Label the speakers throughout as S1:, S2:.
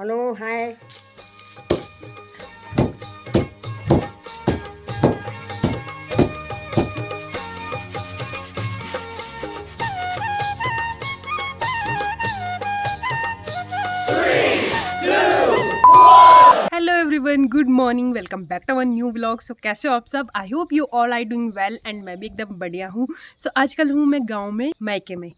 S1: Hello hi.
S2: Hello everyone, good morning, welcome back to our new vlog. So कैसे हो आप सब? I hope you all are doing well and मैं भी एकदम बढ़िया हूँ। सो आजकल हूँ मैं गांव में, मायके में।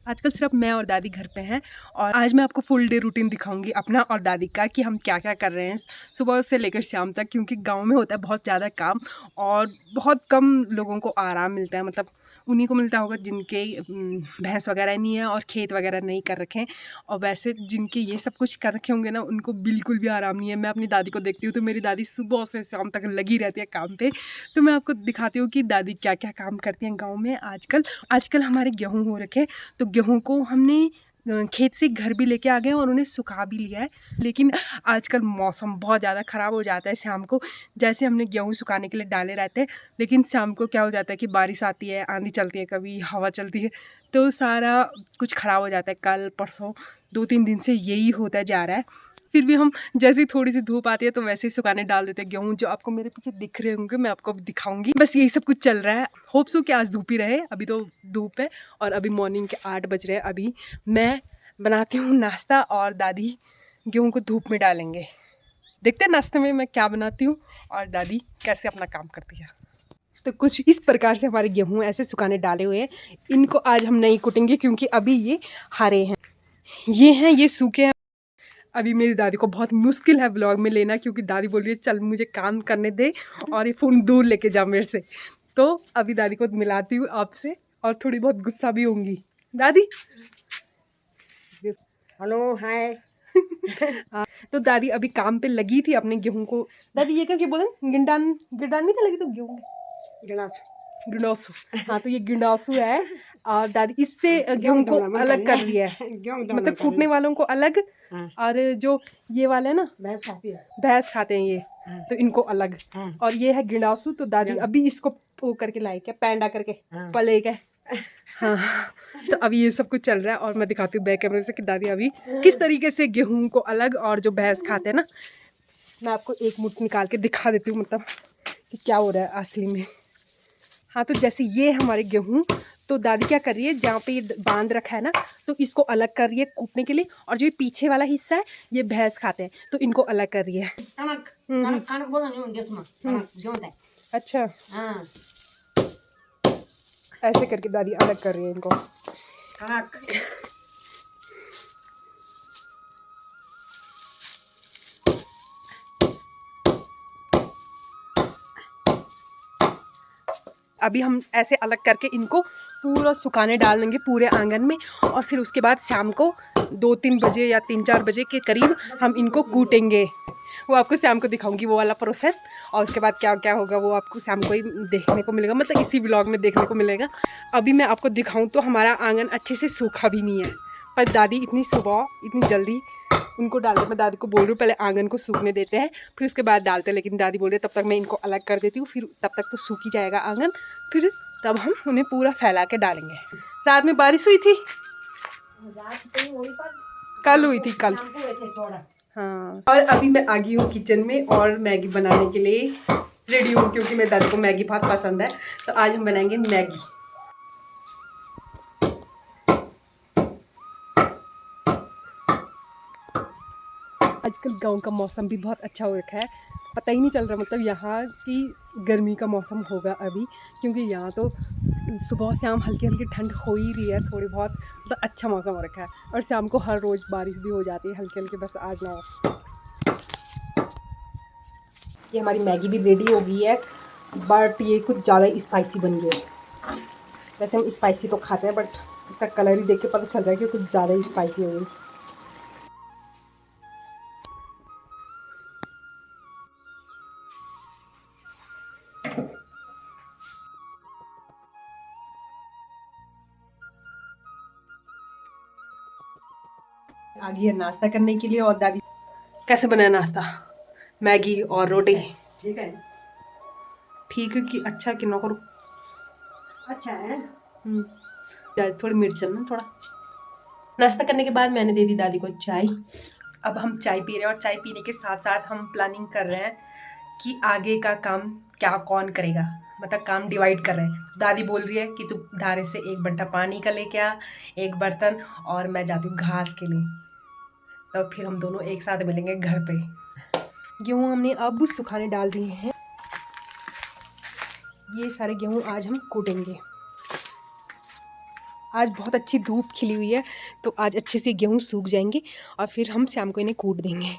S2: आजकल सिर्फ मैं और दादी घर पे हैं और आज मैं आपको फुल डे रूटीन दिखाऊंगी अपना और दादी का कि हम क्या क्या कर रहे हैं सुबह से लेकर शाम तक, क्योंकि गांव में होता है बहुत ज़्यादा काम और बहुत कम लोगों को आराम मिलता है। मतलब उन्हीं को मिलता होगा जिनके भैंस वगैरह नहीं है और खेत वगैरह नहीं कर रखे हैं, और वैसे जिनके ये सब कुछ कर रखे होंगे ना, उनको बिल्कुल भी आराम नहीं है। मैं अपनी दादी को देखती हूँ तो मेरी दादी सुबह से शाम तक लगी रहती है काम पे। तो मैं आपको दिखाती हूँ कि दादी क्या क्या काम करती हैं गाँव में। आजकल आजकल हमारे गेहूँ हो रखे, तो गेहूँ को हमने खेत से घर भी लेके आ गए और उन्हें सुखा भी लिया है। लेकिन आजकल मौसम बहुत ज़्यादा ख़राब हो जाता है शाम को। जैसे हमने गेहूँ सुखाने के लिए डाले रहते हैं, लेकिन शाम को क्या हो जाता है कि बारिश आती है, आंधी चलती है, कभी हवा चलती है, तो सारा कुछ ख़राब हो जाता है। कल परसों 2-3 दिन से यही होता जा रहा है। फिर भी हम जैसे ही थोड़ी सी धूप आती है तो वैसे ही सुखाने डाल देते हैं गेहूँ, जो आपको मेरे पीछे दिख रहे होंगे। मैं आपको अब दिखाऊंगी। बस यही सब कुछ चल रहा है। होप सो कि आज धूप ही रहे। अभी तो धूप है और अभी मॉर्निंग के 8 बज रहे हैं। अभी मैं बनाती हूँ नाश्ता और दादी गेहूँ को धूप में डालेंगे। देखते हैं नाश्ते में मैं क्या बनाती हूँ और दादी कैसे अपना काम करती है। तो कुछ इस प्रकार से हमारे गेहूँ ऐसे सुखाने डाले हुए हैं। इनको आज हम नहीं कुटेंगे क्योंकि अभी ये हरे हैं, ये सूखे हैं। अभी मेरी दादी को बहुत मुश्किल है व्लॉग में लेना, क्योंकि दादी बोल रही है चल मुझे काम करने दे और ये फ़ोन दूर लेके जा मेरे से। तो अभी दादी को मिलाती हूँ आपसे और थोड़ी बहुत गुस्सा भी होंगी। दादी
S1: हेलो हाय।
S2: हाँ, तो दादी अभी काम पे लगी थी अपने गेहूं को। दादी ये क्या बोले, गिंडान गिंडान नहीं था लगी तो गेहूं
S1: गिलास
S2: गिंडासू। हाँ, तो ये गिंडासू है और दादी इससे गेहूं को अलग कर लिया है। मतलब कूटने वालों को अलग,
S1: हाँ।
S2: और जो ये वाले है ना
S1: भैंस खाती है।
S2: भैंस खाते हैं ये,
S1: हाँ।
S2: तो इनको अलग।
S1: हाँ।
S2: और ये है गिंडासू। तो दादी अभी इसको वो करके लाई, क्या पैंडा करके
S1: हाँ।
S2: पले के। हाँ, तो अभी ये सब कुछ चल रहा है और मैं दिखाती हूँ बैक कैमरे से कि दादी अभी किस तरीके से गेहूं को अलग, और जो भैंस खाते हैं ना, मैं आपको एक मुट्ठ निकाल के दिखा देती हूँ, मतलब कि क्या हो रहा है असली में। हाँ, तो जैसे ये हमारे गेहूँ, तो दादी क्या कर रही है, जहाँ पे ये बांध रखा है ना, तो इसको अलग कर रही है कूटने के लिए। और जो ये पीछे वाला हिस्सा है ये भैंस खाते हैं, तो इनको अलग कर रही है।
S1: कनक कनक कनक बोला नहीं होंगे उसमें। कनक गेहूं है।
S2: अच्छा,
S1: हाँ।
S2: ऐसे करके दादी अलग कर रही है इनको।
S1: कनक
S2: अभी हम ऐसे अलग करके इनको पूरा सुखाने डाल देंगे पूरे आंगन में, और फिर उसके बाद शाम को 2-3 बजे या 3-4 बजे के करीब हम इनको कूटेंगे। वो आपको शाम को दिखाऊंगी वो वाला प्रोसेस, और उसके बाद क्या क्या होगा वो आपको शाम को ही देखने को मिलेगा, मतलब इसी व्लॉग में देखने को मिलेगा। अभी मैं आपको दिखाऊं तो हमारा आंगन अच्छे से सूखा भी नहीं है, पर दादी इतनी सुबह इतनी जल्दी उनको डालते, मैं दादी को बोल रही हूँ पहले आंगन को सूखने देते हैं फिर उसके बाद डालते हैं, लेकिन दादी बोल रही है तब तक मैं इनको अलग कर देती हूँ, फिर तब तक तो सूख ही जाएगा आंगन, फिर तब हम उन्हें पूरा फैला के डालेंगे। रात में बारिश हुई थी, कल हुई थी कल। हाँ, और अभी मैं आ गई हूँ किचन में और मैगी बनाने के लिए रेडी हूँ, क्योंकि मेरी दादी को मैगी बहुत पसंद है। तो आज हम बनाएंगे मैगी। आजकल गांव का मौसम भी बहुत अच्छा हो रखा है, पता ही नहीं चल रहा, मतलब यहाँ की गर्मी का मौसम होगा अभी, क्योंकि यहाँ तो सुबह शाम हल्की हल्की ठंड हो ही रही है थोड़ी बहुत, मतलब अच्छा मौसम हो रखा है। और शाम को हर रोज़ बारिश भी हो जाती है हल्की हल्की, बस आज ना हो। ये हमारी मैगी भी रेडी हो गई है, बट ये कुछ ज़्यादा स्पाइसी बन गई है। वैसे हम स्पाइसी तो खाते हैं, बट इसका कलर ही देख के पता चल रहा है कि कुछ ज़्यादा ही स्पाइसी हो गई। आ गई है नाश्ता करने के लिए, और दादी कैसे बनाया नाश्ता, मैगी और रोटी।
S1: ठीक है।
S2: ठीक है कि अच्छा कि नौकर।
S1: अच्छा है।
S2: थोड़ी मिर्च ना थोड़ा। नाश्ता करने के बाद मैंने दे दी दादी को चाय, अब हम चाय पी रहे हैं और चाय पीने के साथ साथ हम प्लानिंग कर रहे हैं कि आगे का काम क्या कौन करेगा, मतलब काम डिवाइड कर रहे हैं। दादी बोल रही है कि तू धारे से 1 बंटा पानी का लेके आ, 1 बर्तन, और मैं जाती हूँ घास के लिए। तो फिर हम दोनों एक साथ मिलेंगे घर पे। गेहूँ हमने अब सुखाने डाल दिए हैं। ये सारे गेहूँ आज हम कूटेंगे। आज बहुत अच्छी धूप खिली हुई है तो आज अच्छे से गेहूँ सूख जाएंगे और फिर हम शाम को इन्हें कूट देंगे।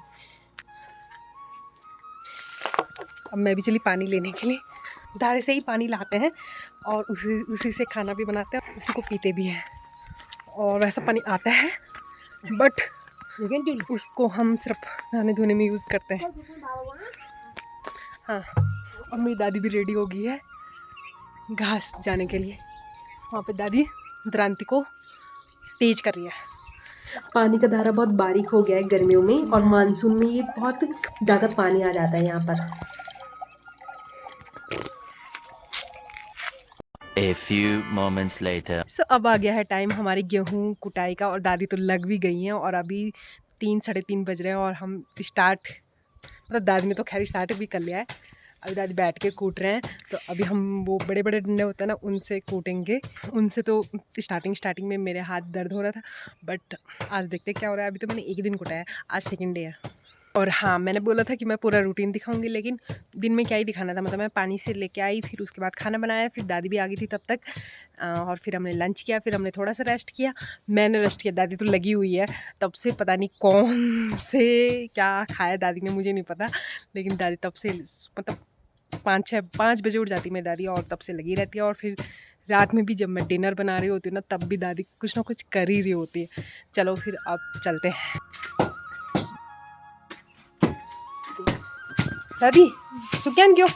S2: अब मैं भी चली पानी लेने के लिए। धारे से ही पानी लाते हैं और उसी से खाना भी बनाते हैं, उसी को पीते भी हैं। और वैसा पानी आता है बट उसको हम सिर्फ नहाने धोने में यूज़ करते हैं। हाँ, और मेरी दादी भी रेडी हो गई है घास जाने के लिए। वहाँ पे दादी द्रांति को तेज कर रही है। पानी का धारा बहुत बारीक हो गया है गर्मियों में, और मानसून में ये बहुत ज़्यादा पानी आ जाता है यहाँ पर।
S3: A few moments later.
S2: अब आ गया है टाइम हमारी गेहूँ कुटाई का, और दादी तो लग भी गई हैं और अभी 3 साढ़े 3 बज रहे हैं और हम स्टार्ट, मतलब दादी ने तो खैर स्टार्ट भी कर लिया है। अभी दादी बैठ के कूट रहे हैं, तो अभी हम वो बड़े बड़े डंडे होते हैं ना उनसे कूटेंगे। उनसे तो स्टार्टिंग में मेरे हाथ दर्द हो रहा था, बट आज देखते क्या हो रहा है। अभी तो मैंने 1 दिन कुटाया, आज सेकंड डे है। और हाँ, मैंने बोला था कि मैं पूरा रूटीन दिखाऊंगी, लेकिन दिन में क्या ही दिखाना था। मतलब मैं पानी से लेके आई, फिर उसके बाद खाना बनाया, फिर दादी भी आ गई थी तब तक, और फिर हमने लंच किया, फिर हमने थोड़ा सा रेस्ट किया। मैंने रेस्ट किया, दादी तो लगी हुई है तब से, पता नहीं कौन से क्या खाया दादी ने, मुझे नहीं पता। लेकिन दादी तब से, मतलब 5 बजे उठ जाती मेरी दादी और तब से लगी रहती है। और फिर रात में भी जब मैं डिनर बना रही होती हूँ ना, तब भी दादी कुछ ना कुछ कर ही रही होती है। चलो फिर अब चलते हैं। दादी सुक्यान क्यों?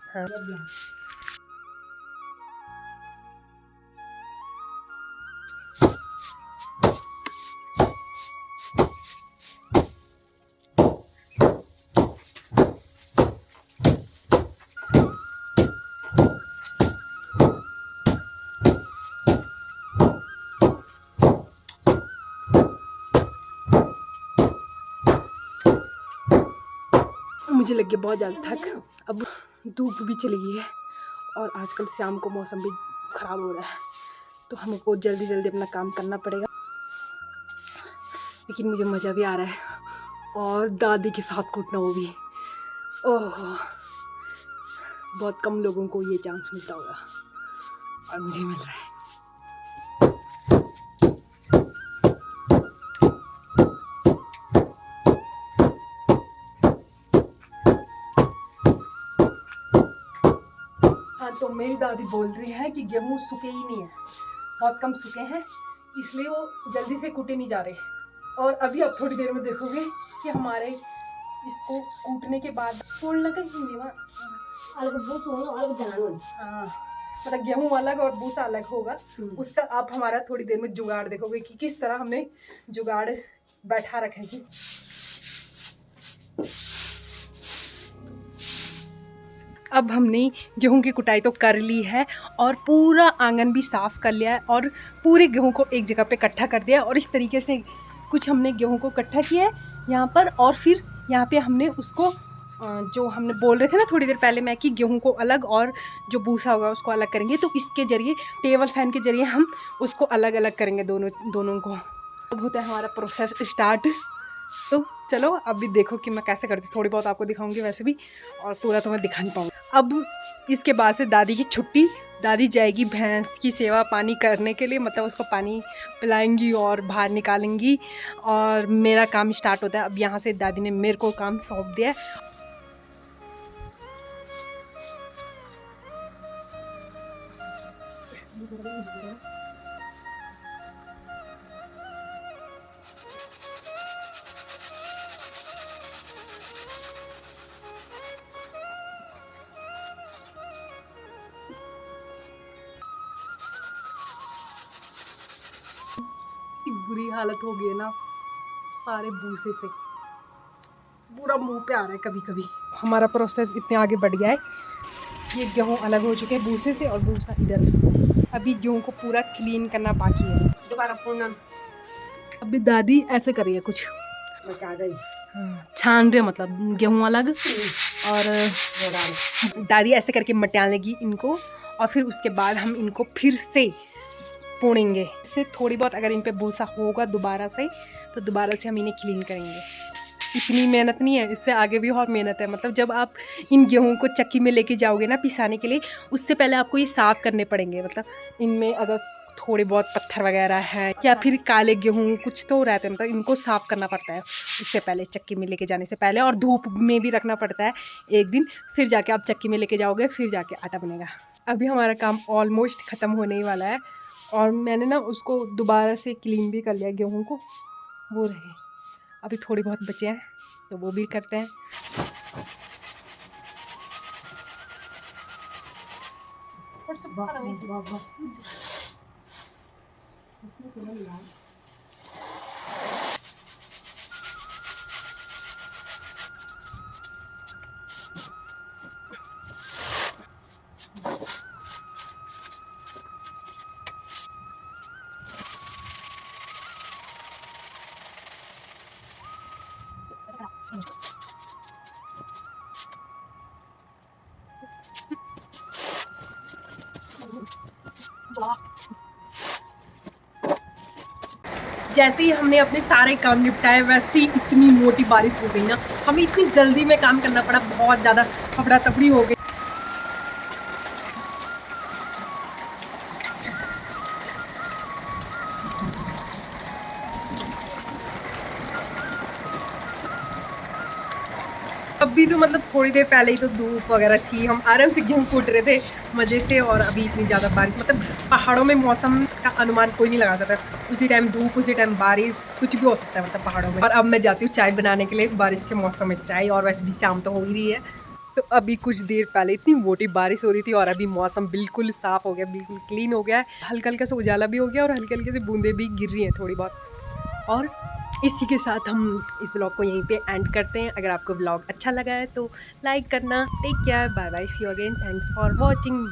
S2: हाँ। मुझे लग गया बहुत ज़्यादा थक। अब धूप भी चली गई है और आजकल शाम को मौसम भी ख़राब हो रहा है, तो हमें को जल्दी जल्दी अपना काम करना पड़ेगा। लेकिन मुझे मज़ा भी आ रहा है, और दादी के साथ कूटना वो भी। ओह, बहुत कम लोगों को ये चांस मिलता होगा और मुझे मिल रहा है। तो मेरी दादी बोल रही है कि गेहूँ सूखे ही नहीं है, बहुत कम सूखे हैं, इसलिए वो जल्दी से कूटे नहीं जा रहे। और अभी आप थोड़ी देर में देखोगे कि हमारे इसको कूटने के बाद हाँ, मतलब गेहूँ अलग और भूसा अलग होगा, उसका आप हमारा थोड़ी देर में जुगाड़ देखोगे कि किस तरह हमने जुगाड़ बैठा रखे हैं। अब हमने गेहूं की कुटाई तो कर ली है और पूरा आंगन भी साफ़ कर लिया है और पूरे गेहूं को एक जगह पे इकट्ठा कर दिया। और इस तरीके से कुछ हमने गेहूं को इकट्ठा किया है यहाँ पर, और फिर यहाँ पे हमने उसको जो हमने बोल रहे थे ना थोड़ी देर पहले मैं कि गेहूं को अलग और जो भूसा होगा उसको अलग करेंगे, तो इसके ज़रिए टेबल फैन के ज़रिए हम उसको अलग अलग करेंगे दोनों को। अब होता है हमारा प्रोसेस स्टार्ट। तो चलो अब भी देखो कि मैं कैसे करती, थोड़ी बहुत आपको दिखाऊंगी वैसे भी, और पूरा तो मैं दिखा नहीं पाऊँगी। अब इसके बाद से दादी की छुट्टी, दादी जाएगी भैंस की सेवा पानी करने के लिए, मतलब उसको पानी पिलाएंगी और बाहर निकालेंगी, और मेरा काम स्टार्ट होता है। अब यहाँ से दादी ने मेरे को काम सौंप दिया है। बुरी हालत हो गई है ना सारे भूसे से, पूरा मुंह पे आ रहा है कभी कभी। हमारा प्रोसेस इतने आगे बढ़ गया है, ये गेहूँ अलग हो चुके हैं भूसे से और भूसा इधर। अभी गेहूँ को पूरा क्लीन करना बाकी है।
S1: दोबारा पूर्ण
S2: अभी दादी ऐसे कर रही है कुछ,
S1: बचा गई।
S2: छान रहे मतलब गेहूं अलग, और दादी ऐसे करके मटियाने लगी इनको, और फिर उसके बाद हम इनको फिर से पोड़ेंगे। इससे थोड़ी बहुत अगर इन पे भूसा होगा दोबारा से, तो दोबारा से हम इन्हें क्लीन करेंगे। इतनी मेहनत नहीं है, इससे आगे भी और मेहनत है। मतलब जब आप इन गेहूं को चक्की में लेके जाओगे ना पिसाने के लिए, उससे पहले आपको ये साफ़ करने पड़ेंगे। मतलब इनमें अगर थोड़े बहुत पत्थर वगैरह है या फिर काले गेहूं कुछ तो रहते हैं, मतलब इनको साफ़ करना पड़ता है उससे पहले, चक्की में लेके जाने से पहले, और धूप में भी रखना पड़ता है एक दिन, फिर जाके आप चक्की में लेके जाओगे, फिर जाके आटा बनेगा। अभी हमारा काम ऑलमोस्ट ख़त्म होने ही वाला है, और मैंने ना उसको दोबारा से क्लीन भी कर लिया गेहूँ को, वो रहे। अभी थोड़ी बहुत बचे हैं तो वो भी करते हैं। जैसे ही हमने अपने सारे काम निपटाए, वैसे ही इतनी मोटी बारिश हो गई ना, हमें इतनी जल्दी में काम करना पड़ा, बहुत ज़्यादा हफड़ा तफड़ी हो गई। अभी तो मतलब थोड़ी देर पहले ही तो धूप वगैरह थी, हम आराम से गेहूँ कूट रहे थे मज़े से, और अभी इतनी ज़्यादा बारिश। मतलब पहाड़ों में मौसम का अनुमान कोई नहीं लगा सकता, उसी टाइम धूप उसी टाइम बारिश, कुछ भी हो सकता है मतलब पहाड़ों में। और अब मैं जाती हूँ चाय बनाने के लिए, बारिश के मौसम में चाय, और वैसे भी शाम तो हो ही रही है। तो अभी कुछ देर पहले इतनी मोटी बारिश हो रही थी, और अभी मौसम बिल्कुल साफ़ हो गया, बिल्कुल क्लीन हो गया है, हल्का हल्का सा उजाला भी हो गया, और हल्के हल्के से बूंदें भी गिर रही हैं थोड़ी बहुत। और इसी के साथ हम इस व्लॉग को यहीं पे एंड करते हैं। अगर आपको व्लॉग अच्छा लगा है तो लाइक करना। Take care, bye bye, see you again, thanks for watching.